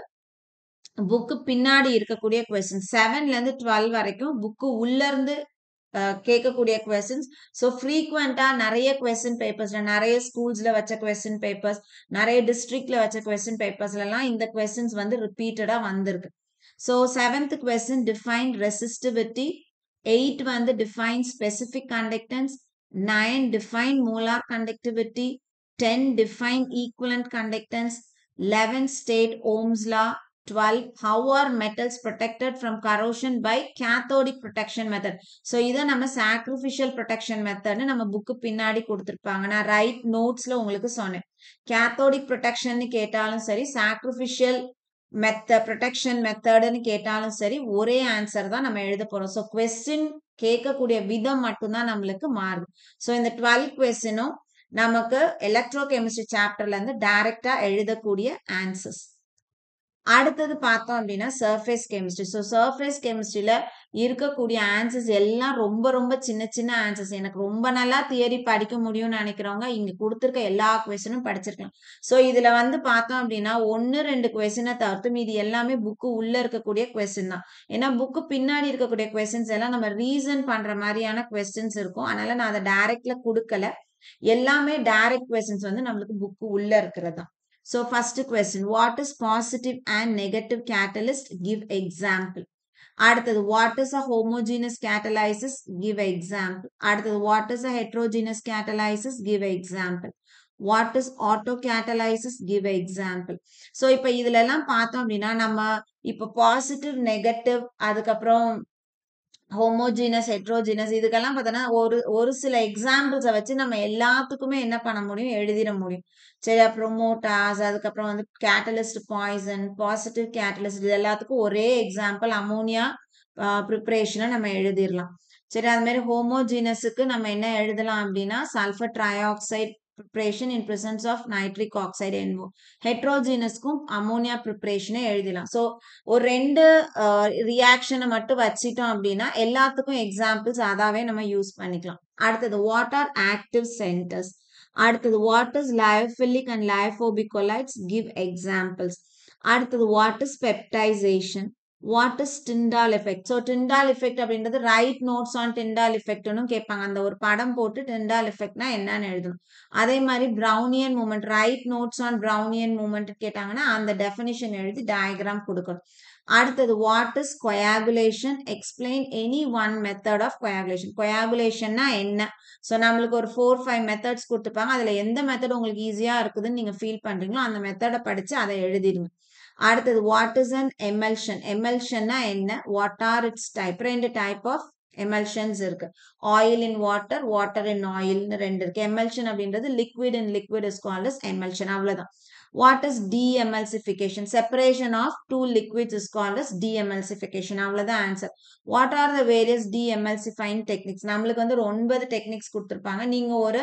புக்கு பின்னாடி இருக்கக்கூடிய கொஸ்டின். 7ல இருந்து 12 வரைக்கும் புக்கு உள்ள இருந்து கேட்கக்கூடிய கொஸ்டின்ஸ். ஸோ ஃப்ரீக்வெண்டா நிறைய கொஸ்டின் பேப்பர்ஸ்ல, நிறைய ஸ்கூல்ஸ்ல வச்ச கொஸ்டின் பேப்பர்ஸ், நிறைய டிஸ்ட்ரிக்ட்ல வச்ச கொஸ்டின் பேப்பர்ஸ்ல எல்லாம் இந்த கொஸ்டின்ஸ் வந்து ரிப்பீட்டடா வந்திருக்கு. So 7th question define resistivity, 8 வந்து define specific conductance, 9 define molar conductivity, 10 define equivalent conductance, 11 state Ohm's law, 12 how are metals protected from corrosion by cathodic protection method. So இதை நம்ம sacrificial protection method நம்ம புக்கு பின்னாடி கொடுத்திருப்பாங்க. நான் ரைட் நோட்ஸ்ல உங்களுக்கு சொன்னேன், cathodic protection கேட்டாலும் சரி, sacrificial ப்ரொடெக்ஷன் மெத்தட்னு கேட்டாலும் சரி, ஒரே ஆன்சர் தான் நம்ம எழுத போறோம். ஸோ கொஸ்டின் கேட்கக்கூடிய விதம் மட்டும்தான் நம்மளுக்கு மாறுது. ஸோ இந்த 12 கொஸ்டினும் நமக்கு எலக்ட்ரோ கெமிஸ்ட்ரி சாப்டர்ல இருந்து டைரக்டா எழுதக்கூடிய ஆன்சர்ஸ். அடுத்தது பார்த்தோம் அப்படின்னா சர்ஃபேஸ் கெமிஸ்ட்ரி. ஸோ சர்ஃபேஸ் கெமிஸ்ட்ரியில இருக்கக்கூடிய ஆன்சர்ஸ் எல்லாம் ரொம்ப ரொம்ப சின்ன சின்ன ஆன்சர்ஸ். எனக்கு ரொம்ப நல்லா தியரி படிக்க முடியும்னு நினைக்கிறவங்க இங்க கொடுத்துருக்க எல்லா கொஸ்டினும் படிச்சிருக்கலாம். ஸோ இதுல வந்து பார்த்தோம் அப்படின்னா 1-2 கொஸ்டினை தவிர்த்து மீதி எல்லாமே புக்கு உள்ள இருக்கக்கூடிய கொஸ்டின் தான். ஏன்னா புக்கு பின்னாடி இருக்கக்கூடிய கொஸ்டின்ஸ் எல்லாம் நம்ம ரீசன் பண்ற மாதிரியான கொஸ்டின்ஸ் இருக்கும். அதனால நான் அதை டைரக்ட்ல கொடுக்கல. எல்லாமே டைரக்ட் கொஸ்டின்ஸ் வந்து நம்மளுக்கு புக்கு உள்ள இருக்கிறது தான். So first question, what is positive and negative catalyst? Give example. அடுத்தது what is a homogeneous catalysis? Give example. அடுத்தது what is a heterogeneous catalysis? Give example. What is autocatalysis? Give example. So இப்ப இதுல எல்லாம் பார்த்தோம் அப்படின்னா நம்ம இப்ப பாசிட்டிவ், நெகட்டிவ், அதுக்கப்புறம் ஹோமோஜீனஸ், ஹெட்ரோஜீனஸ், இதுக்கெல்லாம் பார்த்தோன்னா ஒரு சில எக்ஸாம்பிள்ஸை வச்சு நம்ம எல்லாத்துக்குமே என்ன பண்ண முடியும், எழுதிட முடியும். சரி, அப்புறம் மோட்டார்ஸ், அதுக்கப்புறம் வந்து கேட்டலிஸ்ட் பாய்சன், பாசிட்டிவ் கேட்டலிஸ்ட், இது எல்லாத்துக்கும் ஒரே எக்ஸாம்பிள் அமோனியா ப்ரிப்பரேஷனை நம்ம எழுதிடலாம். சரி, அது மாதிரி ஹோமோஜீனஸுக்கு நம்ம என்ன எழுதலாம் அப்படின்னா sulphur trioxide preparation in presence of nitric oxide NO. ஹெட்ரோஜீனஸ்க்கும் அமோனியா ப்ரிப்பரேஷனை எழுதலாம். ஸோ ஒரு 2 ரியாக்ஷனை மட்டும் வச்சிட்டோம் அப்படின்னா எல்லாத்துக்கும் எக்ஸாம்பிள்ஸ் அதாவே நம்ம யூஸ் பண்ணிக்கலாம். அடுத்தது வாட் ஆர் ஆக்டிவ் சென்டர்ஸ். அடுத்தது what is lyophilic and lyophobic colloids. Give examples. அடுத்தது what is peptization. What is Tyndall effect. So Tyndall effect அப்படின்றது ரைட் நோட்ஸ் ஆன் டிண்டால் எஃபெக்ட்னு கேட்பாங்க. அந்த ஒரு படம் போட்டு டிண்டால் எஃபெக்ட்னா என்னன்னு எழுதணும். அதே மாதிரி Brownian movement, write notes on Brownian movement கேட்டாங்கன்னா அந்த டெஃபினிஷன் எழுதி டயக்ராம் கொடுக்கணும். அடுத்தது what is coagulation, explain any one method of coagulation. coagulationனா என்ன? ஸோ நம்மளுக்கு ஒரு 4-5 மெத்தட்ஸ் கொடுத்துருப்பாங்க. அதில் எந்த மெத்தட் உங்களுக்கு ஈஸியாக இருக்குதுன்னு நீங்கள் ஃபீல் பண்ணுறீங்களோ அந்த மெத்தடை படித்து அதை எழுதிடுங்க. அடுத்தது வாட் இஸ் அன் எமல்ஷன், எமல்ஷன்னா என்ன, what are its type, 2 type of emulsions இருக்கு. Oil in water, water in ஆயில்னு 2 இருக்கு. எமல்ஷன் அப்படின்றது liquid in liquid is called as emulsion, அவ்வளவுதான். What is de-emulsification? Separation of two liquids is called as de-emulsification. அவ்வளவுதான் answer. What are the various de-emulsifying techniques? நம்மளுக்கு வந்து 9 டெக்னிக்ஸ் கொடுத்துருப்பாங்க. நீங்க ஒரு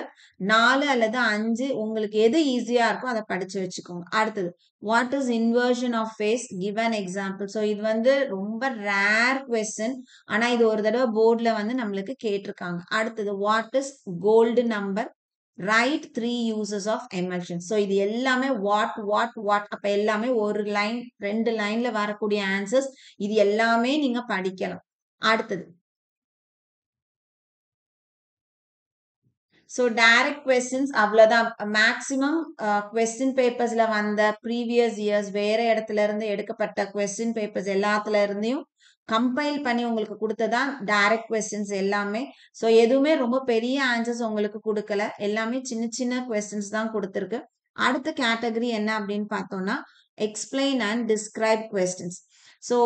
4 அல்லது 5 உங்களுக்கு எது ஈஸியா இருக்கோ அதை படிச்சு வச்சுக்கோங்க. அடுத்தது what is inversion of phase, give an example. So இது வந்து ரொம்ப ரேர் கொஸ்டின், ஆனா இது ஒரு தடவை போர்டில் வந்து நம்மளுக்கு கேட்டிருக்காங்க. அடுத்தது what is gold number, write 3 uses of emulsion. So இது எல்லாமே வாட் அப்ப எல்லாமே ஒரு லைன் 2 லைன்ல வரக்கூடிய ஆன்சர்ஸ். இது எல்லாமே நீங்க படிக்கலாம். அடுத்தது ஸோ டைரக்ட் கொஸ்டின்ஸ் அவ்வளோதான். மேக்சிமம் கொஸ்டின் பேப்பர்ஸ்ல வந்த ப்ரீவியஸ் இயர்ஸ் வேற இடத்துல இருந்து எடுக்கப்பட்ட கொஸ்டின் பேப்பர்ஸ் எல்லாத்துல இருந்தையும் கம்பைல் பண்ணி உங்களுக்கு கொடுத்ததான் டைரக்ட் கொஸ்டின்ஸ் எல்லாமே. ஸோ எதுவுமே ரொம்ப பெரிய ஆன்சர்ஸ் உங்களுக்கு கொடுக்கல, எல்லாமே சின்ன சின்ன கொஸ்டின்ஸ் தான் கொடுத்துருக்கு. அடுத்த கேட்டகரி என்ன அப்படின்னு பார்த்தோம்னா explain and describe questions. So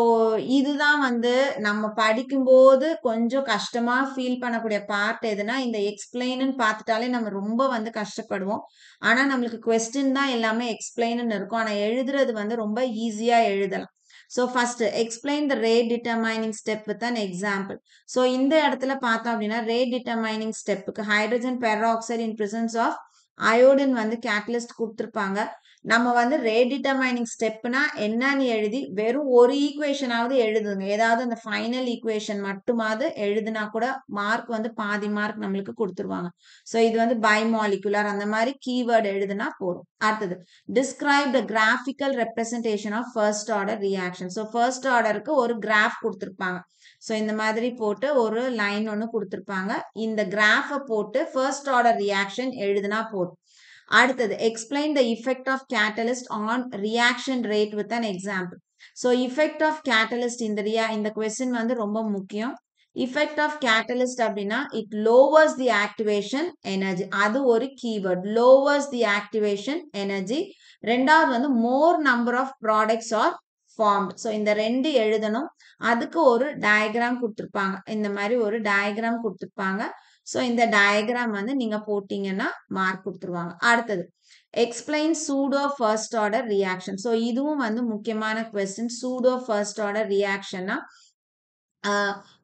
இதுதான் வந்து நம்ம படிக்கும்போது கொஞ்சம் கஷ்டமா ஃபீல் பண்ணக்கூடிய பார்ட் எதுனா இந்த எக்ஸ்பிளைன்னு பார்த்துட்டாலே நம்ம ரொம்ப வந்து கஷ்டப்படுவோம். ஆனா நம்மளுக்கு கொஸ்டின் தான் எல்லாமே எக்ஸ்பிளைன்னு இருக்கும், ஆனா எழுதுறது வந்து ரொம்ப ஈஸியா எழுதலாம். So first explain the rate determining step with an example. So இந்த இடத்துல பார்த்தோம் அப்படின்னா ரேட் டிட்டர்மைனிங் ஸ்டெப்புக்கு hydrogen peroxide in presence of iodine வந்து கேட்டலிஸ்ட் கொடுத்துருப்பாங்க. நம்ம வந்து ரேட் டிட்டர்மைனிங் ஸ்டெப்னா என்னன்னு எழுதி வெறும் ஒரு ஈக்குவேஷனாவது எழுதுங்க. ஏதாவது அந்த ஃபைனல் ஈக்குவேஷன் மட்டுமாவது எழுதுனா கூட மார்க் வந்து பாதி மார்க் நம்மளுக்கு கொடுத்துருவாங்க. ஸோ இது வந்து பைமாலிகுலர் அந்த மாதிரி கீவேர்டு எழுதுனா போதும். அடுத்தது describe the graphical representation of first order reaction. So first ஆர்டருக்கு ஒரு கிராஃப் கொடுத்துருப்பாங்க. ஸோ இந்த மாதிரி போட்டு ஒரு லைன் ஒன்று கொடுத்துருப்பாங்க. இந்த கிராஃபை போட்டு ஃபர்ஸ்ட் ஆர்டர் ரியாக்ஷன் எழுதுனா போதும். அடுத்தது explain the effect of catalyst on reaction rate with an example. So effect of catalyst இந்த கொஸ்டின் வந்து ரொம்ப முக்கியம். இஃபெக்ட் ஆஃப் கேட்டலிஸ்ட் அப்படின்னா it lowers the activation energy, அது ஒரு keyword. Lowers the activation energy. ரெண்டாவது வந்து more number of products are formed. So இந்த 2 எழுதணும். அதுக்கு ஒரு டயக்ராம் கொடுத்துருப்பாங்க, இந்த மாதிரி ஒரு டயக்ராம் கொடுத்துருப்பாங்க. ஸோ இந்த டயக்ராம் வந்து நீங்க போட்டீங்கன்னா மார்க் கொடுத்துருவாங்க. அடுத்தது explain pseudo first order reaction. So இதுவும் வந்து முக்கியமான கொஸ்டின். சூடோ ஃபர்ஸ்ட் ஆர்டர் ரியாக்ஷன்னா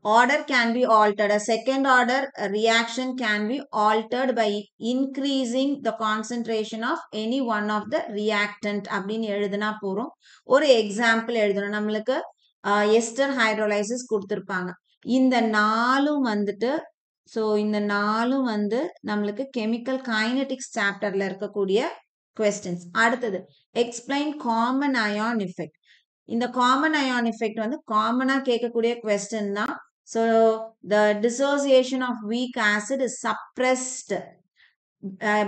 order can be altered. A second order reaction can be altered by increasing the concentration of any one of the reactant அப்படின்னு எழுதுனா போறோம். ஒரு எக்ஸாம்பிள் எழுதணும். நம்மளுக்கு எஸ்டர் ஹைட்ரோலைசிஸ் கொடுத்துருப்பாங்க. இந்த 4 வந்துட்டு இந்த 4 வந்து நம்மளுக்கு கெமிக்கல் கைனடிக்ஸ் சாப்டர்ல இருக்கக்கூடிய கொஸ்டின்ஸ். அடுத்தது எக்ஸ்பிளைன் காமன் அயான் எஃபெக்ட். இந்த காமன் அயான் எஃபெக்ட் வந்து காமனா கேட்கக்கூடிய கொஸ்டின் தான். So the dissociation of weak acid is suppressed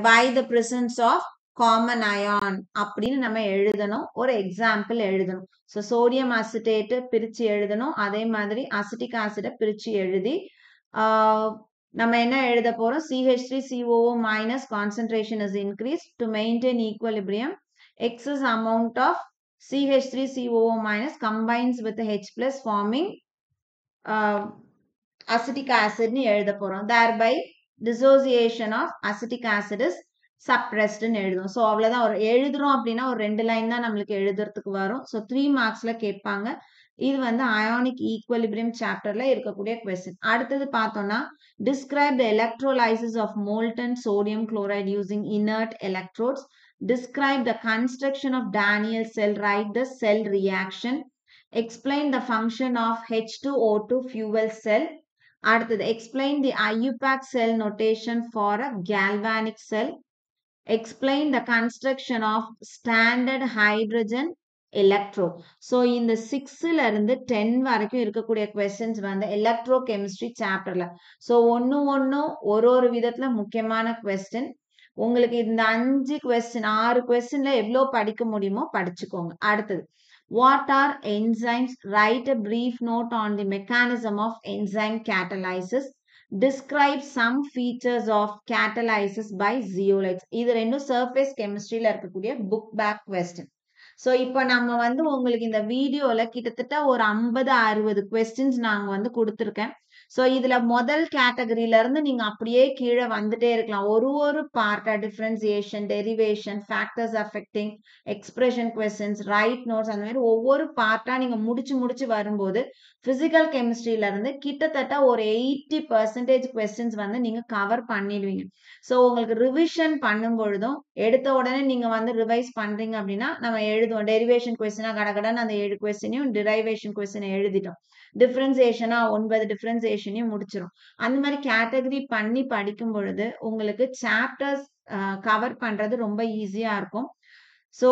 by the presence of common ion அப்படின்னு நம்ம எழுதணும். ஒரு எக்ஸாம்பிள் எழுதணும். ஸோ சோடியம் அசிட்டேட்டு பிரிச்சு எழுதணும். அதே மாதிரி அசிட்டிக் ஆசிடை பிரிச்சு எழுதி நம்ம என்ன எழுத போறோம், CH3COO minus concentration is increased to maintain equilibrium. Excess amount of CH3COO minus combines with H plus forming acetic acid னு எழுத போறோம். Thereby dissociation of acetic acid is suppressed னு எழுதும். ஸோ அவ்வளவுதான். ஒரு எழுதுறோம் அப்படின்னா ஒரு 2 லைன் தான் நம்மளுக்கு எழுதுறதுக்கு வரும். ஸோ 3 மார்க்ஸ்ல கேட்பாங்க. இது வந்து அயானிக் ஈக்குவலிபிரியம் சாப்டர்ல இருக்கக்கூடிய கொஸ்டின். அடுத்தது பார்த்தோம்னா describe the electrolysis of molten sodium chloride using inert electrodes. Describe the construction of Daniell cell. Write the cell reaction. Explain the function of H2O2 fuel cell. அடுத்தது explain the IUPAC cell notation for a galvanic cell. Explain the construction of standard hydrogen electrode. So இந்த 6ல இருந்து 10 வரைக்கும் இருக்கக்கூடிய கொஸ்டின்ஸ் வந்து எலக்ட்ரோ கெமிஸ்ட்ரி சாப்டர்ல. ஸோ ஒன்னு ஒரு விதத்துல முக்கியமான கொஸ்டின். உங்களுக்கு இந்த 5 கொஸ்டின் 6 கொஸ்டின்ல எவ்வளோ படிக்க முடியுமோ படிச்சுக்கோங்க. அடுத்தது What are enzymes? Write a brief note on the mechanism of enzyme catalysis. Describe some features of catalysis by zeolites. இது ரெண்டும் சர்ஃபேஸ் கெமிஸ்ட்ரியில இருக்கக்கூடிய புக் பேக் கொஸ்டின். ஸோ இப்போ நம்ம வந்து உங்களுக்கு இந்த வீடியோல கிட்டத்தட்ட ஒரு 50-60 கொஸ்டின்ஸ் நாங்க வந்து கொடுத்துருக்கேன். ஸோ இதுல முதல் கேட்டகரியில இருந்து நீங்க அப்படியே கீழே வந்துட்டே இருக்கலாம். ஒரு பார்ட்டா differentiation, derivation, factors affecting, expression questions, write notes, அந்த மாதிரி ஒவ்வொரு பார்ட்டா நீங்க முடிச்சு வரும்போது பிசிக்கல் கெமிஸ்ட்ரியில இருந்து கிட்டத்தட்ட ஒரு 80% கொஸ்டின்ஸ் வந்து நீங்க கவர் பண்ணிடுவீங்க. ஸோ உங்களுக்கு ரிவிஷன் பண்ணும் பொழுதும் எடுத்த உடனே நீங்க வந்து ரிவைஸ் பண்றீங்க அப்படின்னா நம்ம எழுதுவோம். டெரிவேஷன் கொஸ்டினா கடகடன்னு அந்த 7 கொஸ்டினையும், டிரைவேஷன் கொஸ்டினை எழுதிட்டோம். டிஃபரன்சியேஷனா 9 டிஃபரன்சியேஷனையும் முடிச்சிரும். அந்த மாதிரி கேட்டகரி பண்ணி படிக்கும் பொழுது உங்களுக்கு சாப்டர்ஸ் கவர் பண்றது ரொம்ப ஈஸியா இருக்கும். ஸோ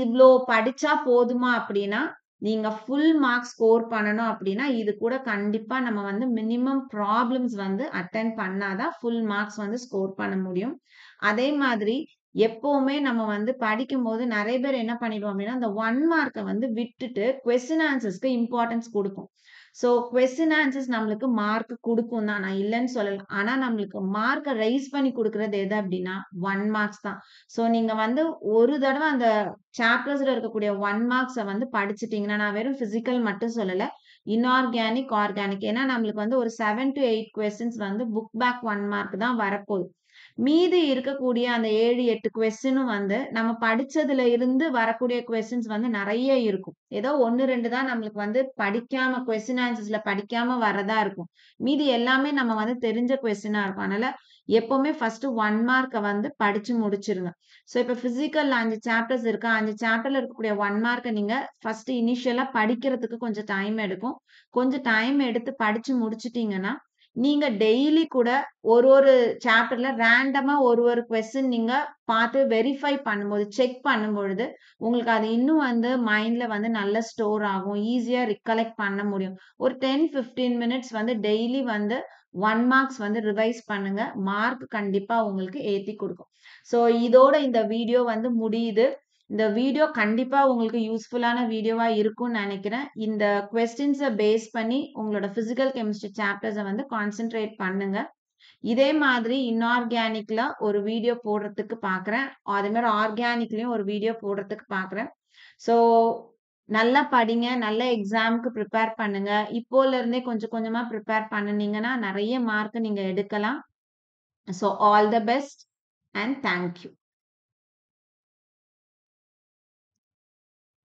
இவ்ளோ படிச்சா போதுமா அப்படின்னா, நீங்க ஃபுல் மார்க்ஸ் ஸ்கோர் பண்ணணும் அப்படின்னா, இது கூட கண்டிப்பா நம்ம வந்து மினிமம் ப்ராப்ளம்ஸ் வந்து அட்டெண்ட் பண்ணாதான் ஃபுல் மார்க்ஸ் வந்து ஸ்கோர் பண்ண முடியும். அதே மாதிரி எப்பவுமே நம்ம வந்து படிக்கும்போது நெறைய பேர் என்ன பண்ணிடுவோம் அப்படின்னா, அந்த 1 மார்க்க வந்து விட்டுட்டு கொஸ்டின் ஆன்சர்ஸ்க்கு இம்பார்ட்டன்ஸ் குடுப்போம். ஸோ கொஸ்டின் ஆன்சர்ஸ் நம்மளுக்கு மார்க் குடுக்கும் தான். நான் இல்லன்னு சொல்லல. ஆனா நம்மளுக்கு மார்க்க ரைஸ் பண்ணி குடுக்குறது எது அப்படின்னா 1 மார்க்ஸ் தான். ஸோ நீங்க வந்து ஒரு தடவ அந்த சாப்டர்ஸ்ல இருக்கக்கூடிய 1 மார்க்ஸ வந்து படிச்சுட்டீங்கன்னா, நான் வெறும் பிசிக்கல் மட்டும் சொல்லல. Inorganic, organic. ஏன்னா நம்மளுக்கு வந்து ஒரு 7 to 8 கொஸ்டின்ஸ் வந்து புக் பேக் 1 மார்க் தான் வரப்போகுது. மீதி இருக்கக்கூடிய அந்த 7, 8 கொஸ்டினும் வந்து நம்ம படிச்சதுல இருந்து வரக்கூடிய கொஸ்டின்ஸ் வந்து நெறைய இருக்கும். ஏதோ 1, 2 தான் நம்மளுக்கு வந்து படிக்காம கொஸ்டின் ஆன்சர்ஸ்ல படிக்காம வரதா இருக்கும். மீதி எல்லாமே நம்ம வந்து தெரிஞ்ச கொஸ்டினா இருக்கும். அதனால எப்பவுமே ஃபர்ஸ்ட் 1 மார்க்க வந்து படிச்சு முடிச்சிருங்க. ஸோ இப்ப பிசிக்கல்ல 5 சாப்டர்ஸ் இருக்கா, 5 சாப்டர்ல இருக்கக்கூடிய 1 மார்க்க நீங்க ஃபர்ஸ்ட் இனிஷியலா படிக்கிறதுக்கு கொஞ்சம் டைம் எடுக்கும். கொஞ்சம் டைம் எடுத்து படிச்சு முடிச்சுட்டீங்கன்னா, நீங்க டெய்லி கூட ஒரு சாப்டர்ல ரேண்டமா ஒரு கொஸ்டின் நீங்க பார்த்து வெரிஃபை பண்ணும்போது, செக் பண்ணும்பொழுது, உங்களுக்கு அது இன்னும் வந்து மைண்ட்ல வந்து நல்ல ஸ்டோர் ஆகும். ஈஸியா ரிகலெக்ட் பண்ண முடியும். ஒரு 10, 15 மினிட்ஸ் வந்து டெய்லி வந்து 1 மார்க்ஸ் வந்து ரிவைஸ் பண்ணுங்க. மார்க் கண்டிப்பா உங்களுக்கு ஏத்தி குடுக்கும். ஸோ இதோட இந்த வீடியோ வந்து முடியுது. இந்த வீடியோ கண்டிப்பா உங்களுக்கு யூஸ்ஃபுல்லான வீடியோவா இருக்கும்னு நெனைக்கிறேன். இந்த கொஸ்டின்ஸ பேஸ் பண்ணி உங்களோட பிசிக்கல் கெமிஸ்ட்ரி சாப்டர்ஸ வந்து கான்சன்ட்ரேட் பண்ணுங்க. இதே மாதிரி இன்ஆர்கானிக்ல ஒரு வீடியோ போடுறதுக்கு பார்க்குறேன். அதே மாரி ஆர்கானிக்லயும் ஒரு வீடியோ போடுறதுக்கு பார்க்குறேன். ஸோ நல்லா படிங்க. நல்ல எக்ஸாம்க்கு ப்ரிப்பேர் பண்ணுங்க. இப்போல இருந்தே கொஞ்சம் கொஞ்சமா ப்ரிப்பேர் பண்ணுனீங்கன்னா, நெறைய மார்க் நீங்க எடுக்கலாம். So all the best and thank you.